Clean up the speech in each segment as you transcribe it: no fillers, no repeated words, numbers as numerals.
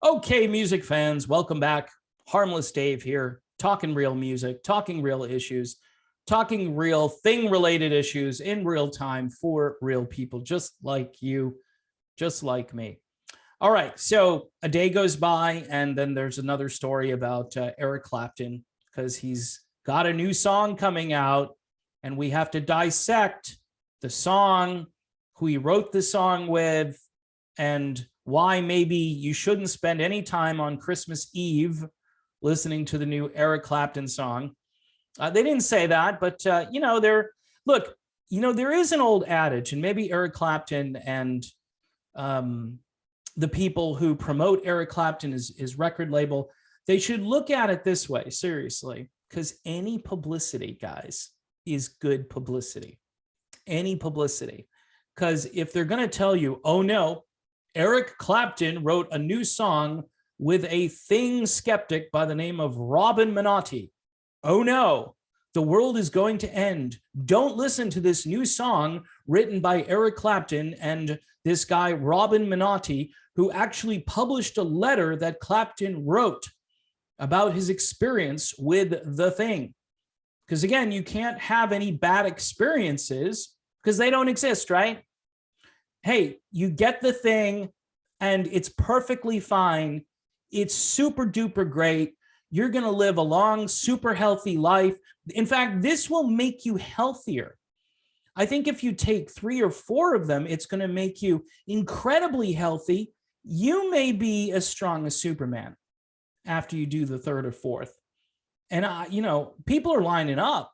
Okay, music fans, welcome back. Harmless Dave here, talking real music, talking real issues, talking real thing-related issues in real time for real people, just like you, just like me. All right, so a day goes by, and then there's another story about Eric Clapton, because he's got a new song coming out, and we have to dissect the song, who he wrote the song with, and why maybe you shouldn't spend any time on Christmas Eve listening to the new Eric Clapton song. They didn't say that, but there is an old adage, and maybe Eric Clapton and the people who promote Eric Clapton, his record label, they should look at it this way, seriously, because any publicity, guys, is good publicity. Any publicity. Because if they're going to tell you, oh no, Eric Clapton wrote a new song with a thing skeptic by the name of Robin Minotti. Oh no, the world is going to end. Don't listen to this new song written by Eric Clapton and this guy, Robin Minotti, who actually published a letter that Clapton wrote about his experience with the thing. Because again, you can't have any bad experiences because they don't exist, right? Hey, you get the thing and it's perfectly fine. It's super duper great. You're going to live a long, super healthy life. In fact, this will make you healthier. I think if you take 3 or 4 of them, it's going to make you incredibly healthy. You may be as strong as Superman after you do the 3rd or 4th. And, people are lining up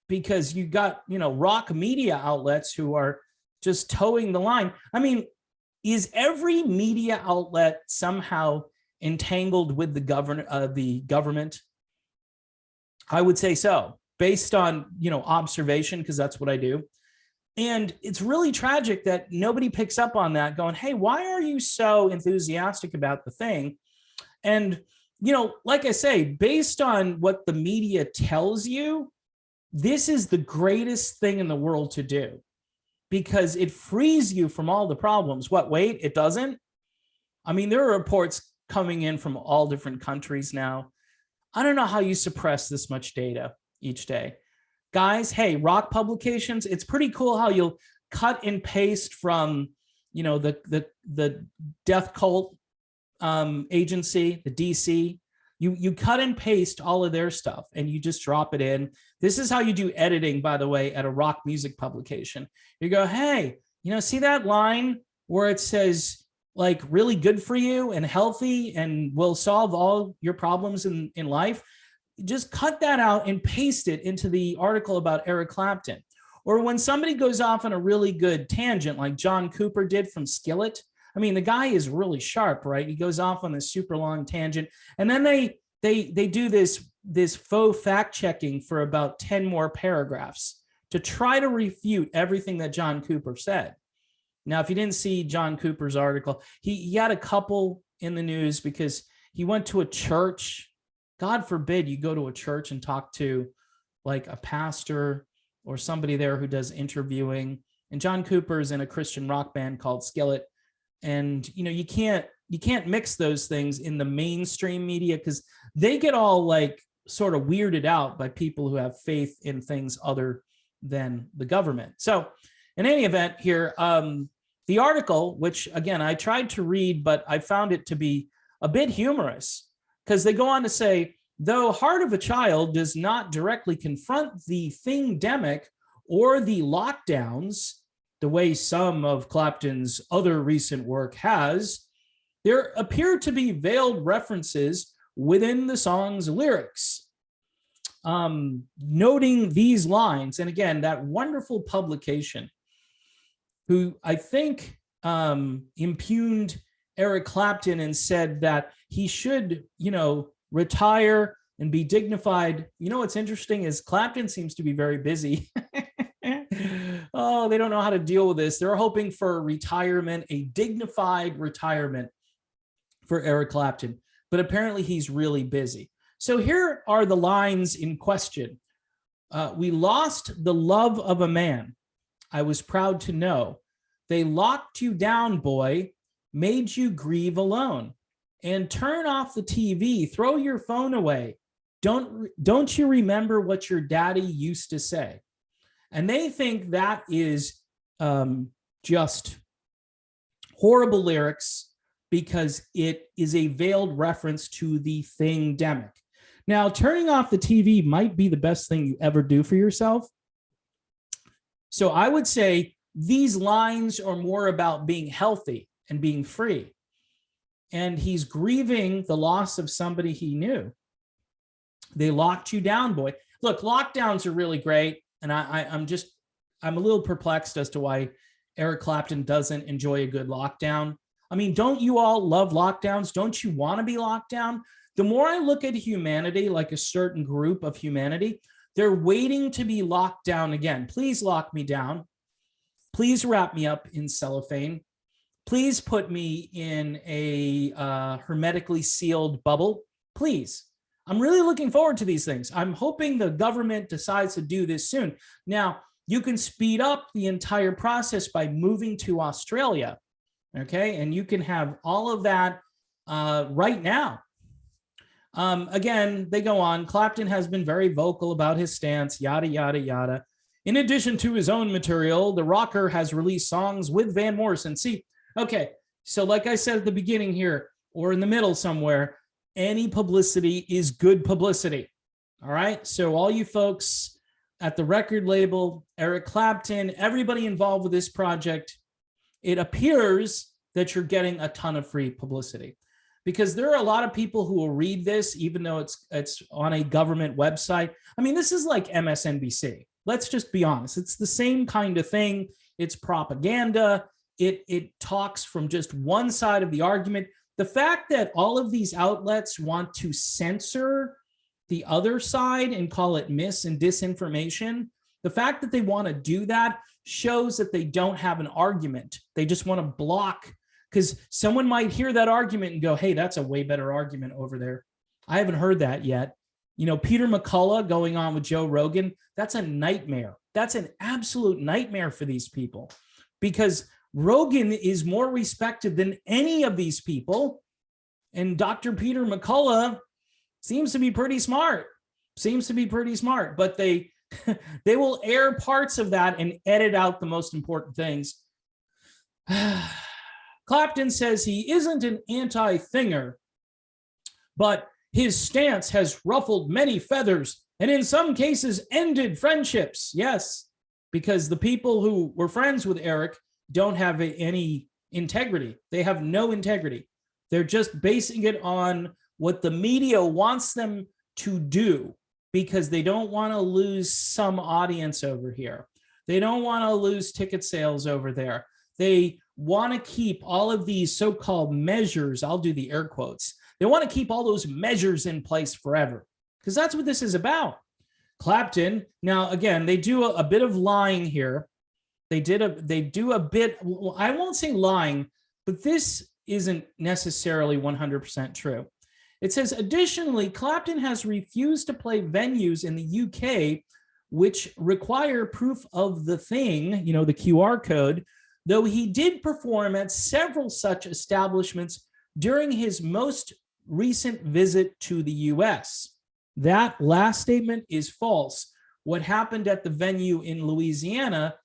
because you got, rock media outlets who are just towing the line. I mean, is every media outlet somehow entangled with the government? I would say so, based on, observation, because that's what I do. And it's really tragic that nobody picks up on that going, hey, why are you so enthusiastic about the thing? And, like I say, based on what the media tells you, this is the greatest thing in the world to do, because it frees you from all the problems. What, wait, it doesn't? I mean, there are reports coming in from all different countries now. I don't know how you suppress this much data each day. Guys, hey, rock publications, it's pretty cool how you'll cut and paste from, the death cult agency, the DC. You cut and paste all of their stuff and you just drop it in. This is how you do editing, by the way, at a rock music publication. You go, hey, see that line where it says, like, really good for you and healthy and will solve all your problems in life? Just cut that out and paste it into the article about Eric Clapton. Or when somebody goes off on a really good tangent, like John Cooper did from Skillet. I mean, the guy is really sharp, right? He goes off on this super long tangent, and then they do this faux fact checking for about 10 more paragraphs to try to refute everything that John Cooper said. Now, if you didn't see John Cooper's article, he had a couple in the news because he went to a church. God forbid you go to a church and talk to like a pastor or somebody there who does interviewing. And John Cooper's in a Christian rock band called Skillet. And, you can't mix those things in the mainstream media because they get all like sort of weirded out by people who have faith in things other than the government. So in any event here, the article, which again, I tried to read, but I found it to be a bit humorous because they go on to say, though Heart of a Child does not directly confront the thing-demic or the lockdowns, the way some of Clapton's other recent work has, there appear to be veiled references within the song's lyrics. Noting these lines, and again, that wonderful publication, who I think impugned Eric Clapton and said that he should, retire and be dignified. What's interesting is Clapton seems to be very busy. Oh, they don't know how to deal with this. They're hoping for retirement, a dignified retirement for Eric Clapton, but apparently he's really busy. So here are the lines in question. We lost the love of a man. I was proud to know. They locked you down, boy, made you grieve alone. and turn off the TV, throw your phone away. Don't you remember what your daddy used to say? And they think that is just horrible lyrics because it is a veiled reference to the thing-demic. Now, turning off the TV might be the best thing you ever do for yourself. So I would say these lines are more about being healthy and being free. And he's grieving the loss of somebody he knew. They locked you down, boy. Look, lockdowns are really great. And I'm a little perplexed as to why Eric Clapton doesn't enjoy a good lockdown. I mean, don't you all love lockdowns? Don't you want to be locked down? The more I look at humanity, like a certain group of humanity, they're waiting to be locked down again. Please lock me down. Please wrap me up in cellophane. Please put me in a hermetically sealed bubble. Please. I'm really looking forward to these things. I'm hoping the government decides to do this soon. Now, you can speed up the entire process by moving to Australia, okay? And you can have all of that right now. Again, they go on. Clapton has been very vocal about his stance, yada, yada, yada. In addition to his own material, the rocker has released songs with Van Morrison. See, okay, so like I said at the beginning here, or in the middle somewhere, any publicity is good publicity. All right, so all you folks at the record label, Eric Clapton, everybody involved with this project, it appears that you're getting a ton of free publicity. Because there are a lot of people who will read this, even though it's on a government website. I mean, this is like MSNBC. Let's just be honest. It's the same kind of thing. It's propaganda. It talks from just one side of the argument. The fact that all of these outlets want to censor the other side and call it mis and disinformation, the fact that they want to do that shows that they don't have an argument. They just want to block, because someone might hear that argument and go, hey, that's a way better argument over there. I haven't heard that yet. You know, Peter McCullough going on with Joe Rogan, that's a nightmare. That's an absolute nightmare for these people, because Rogan is more respected than any of these people. And Dr. Peter McCullough seems to be pretty smart, but they will air parts of that and edit out the most important things. Clapton says he isn't an anti-thinger, but his stance has ruffled many feathers and in some cases ended friendships. Yes, because the people who were friends with Eric don't have any integrity. They have no integrity. They're just basing it on what the media wants them to do, because they don't want to lose some audience over here. They don't want to lose ticket sales over there. They want to keep all of these so-called measures. I'll do the air quotes. They want to keep all those measures in place forever, because that's what this is about. Clapton, now again, they do a bit of lying here. They do a bit, I won't say lying, but this isn't necessarily 100% true. It says, additionally, Clapton has refused to play venues in the UK which require proof of the thing, you know, the QR code, though he did perform at several such establishments during his most recent visit to the US. That last statement is false. What happened at the venue in Louisiana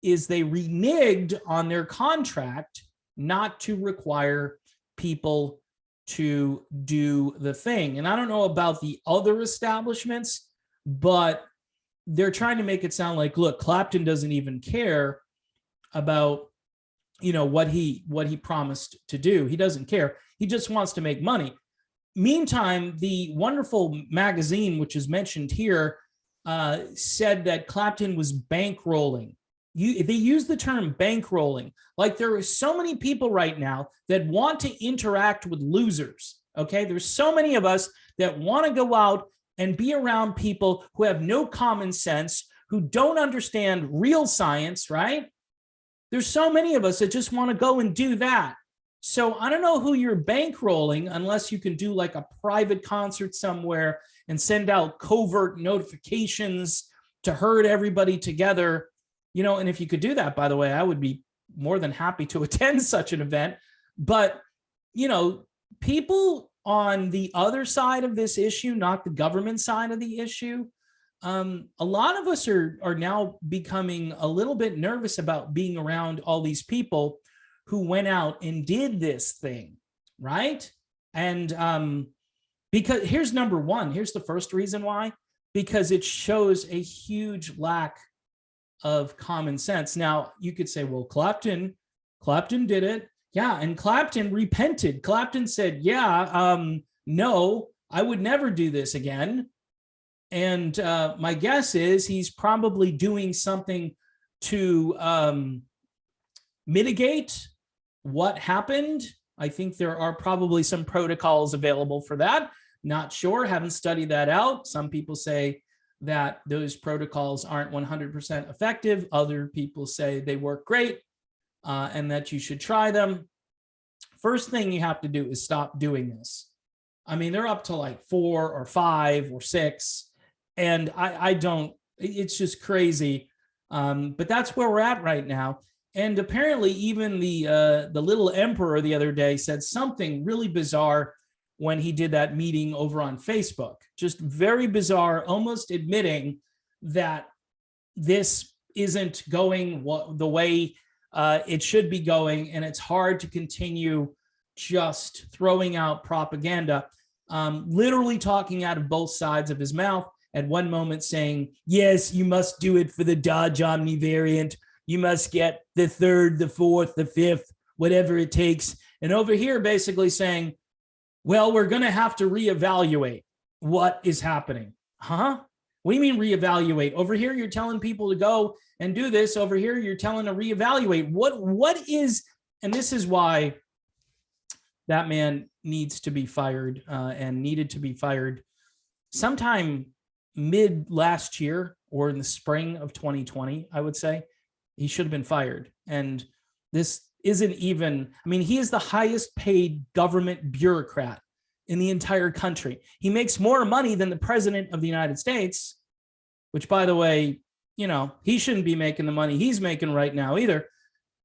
is they reneged on their contract not to require people to do the thing. And I don't know about the other establishments, but they're trying to make it sound like, look, Clapton doesn't even care about, you know, what he promised to do. He doesn't care. He just wants to make money. Meantime, the wonderful magazine, which is mentioned here, said that Clapton was bankrolling. They use the term bankrolling. Like, there are so many people right now that want to interact with losers, okay? There's so many of us that want to go out and be around people who have no common sense, who don't understand real science, right? There's so many of us that just want to go and do that. So I don't know who you're bankrolling, unless you can do like a private concert somewhere and send out covert notifications to herd everybody together. You know, and if you could do that, by the way, I would be more than happy to attend such an event. But, you know, people on the other side of this issue, not the government side of the issue, a lot of us are now becoming a little bit nervous about being around all these people who went out and did this thing, right? And because here's number one, here's the first reason why, because it shows a huge lack of common sense. Now, you could say, well, Clapton did it. Yeah, and Clapton repented. Clapton said, yeah, no, I would never do this again. And my guess is he's probably doing something to mitigate what happened. I think there are probably some protocols available for that. Not sure, haven't studied that out. Some people say that those protocols aren't 100% effective. Other people say they work great and that you should try them. First thing you have to do is stop doing this. I mean, they're up to like 4 or 5 or 6. And I don't, it's just crazy. But that's where we're at right now. And apparently even the little emperor the other day said something really bizarre when he did that meeting over on Facebook. Just very bizarre, almost admitting that this isn't going the way it should be going, and it's hard to continue just throwing out propaganda, literally talking out of both sides of his mouth. At one moment saying, yes, you must do it for the Dodge Omni variant. You must get the 3rd, the 4th, the 5th, whatever it takes. And over here basically saying, well, we're going to have to reevaluate what is happening. Huh? What do you mean reevaluate? Over here, you're telling people to go and do this. Over here, you're telling to reevaluate. What is, and this is why that man needs to be fired and needed to be fired sometime mid last year or in the spring of 2020, I would say. He should have been fired. And this isn't even, I mean, he is the highest paid government bureaucrat in the entire country. He makes more money than the president of the United States, which, by the way, you know, he shouldn't be making the money he's making right now either.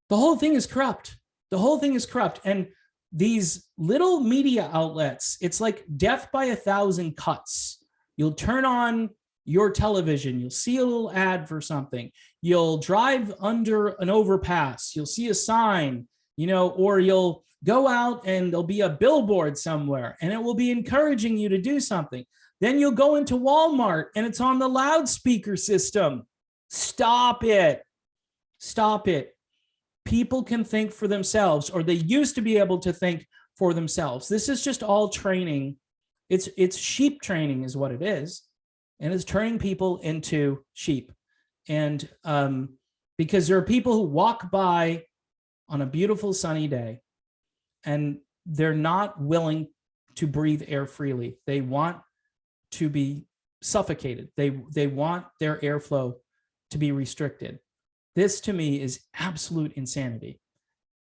The whole thing is corrupt. The whole thing is corrupt. And these little media outlets, it's like death by 1,000 cuts. You'll turn on your television, you'll see a little ad for something, you'll drive under an overpass, you'll see a sign, you know, or you'll go out and there'll be a billboard somewhere and it will be encouraging you to do something. Then you'll go into Walmart and it's on the loudspeaker system. Stop it. Stop it. People can think for themselves, or they used to be able to think for themselves. This is just all training. It's sheep training is what it is. And it's turning people into sheep. And because there are people who walk by on a beautiful sunny day and they're not willing to breathe air freely. They want to be suffocated. They want their airflow to be restricted. This to me is absolute insanity.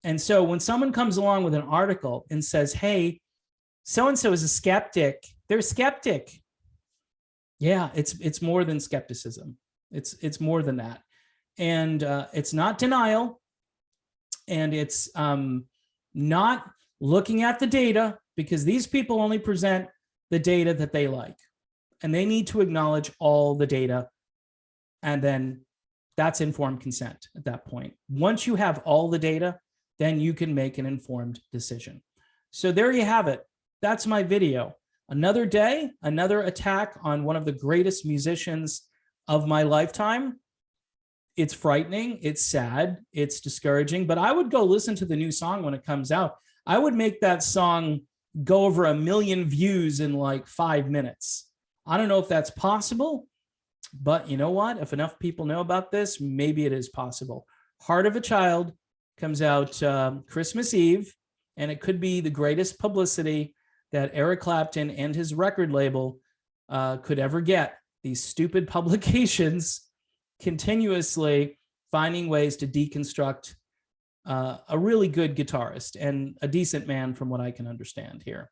And so when someone comes along with an article and says, hey, so-and-so is a skeptic, they're a skeptic. Yeah, it's more than skepticism. It's more than that. And it's not denial. And it's not looking at the data, because these people only present the data that they like. And they need to acknowledge all the data. And then that's informed consent at that point. Once you have all the data, then you can make an informed decision. So there you have it. That's my video. Another day, another attack on one of the greatest musicians of my lifetime. It's frightening, it's sad, it's discouraging, but I would go listen to the new song when it comes out. I would make that song go over 1 million views in like 5 minutes. I don't know if that's possible, but you know what? If enough people know about this, maybe it is possible. Heart of a Child comes out Christmas Eve, and it could be the greatest publicity that Eric Clapton and his record label could ever get. These stupid publications continuously finding ways to deconstruct a really good guitarist and a decent man from what I can understand here.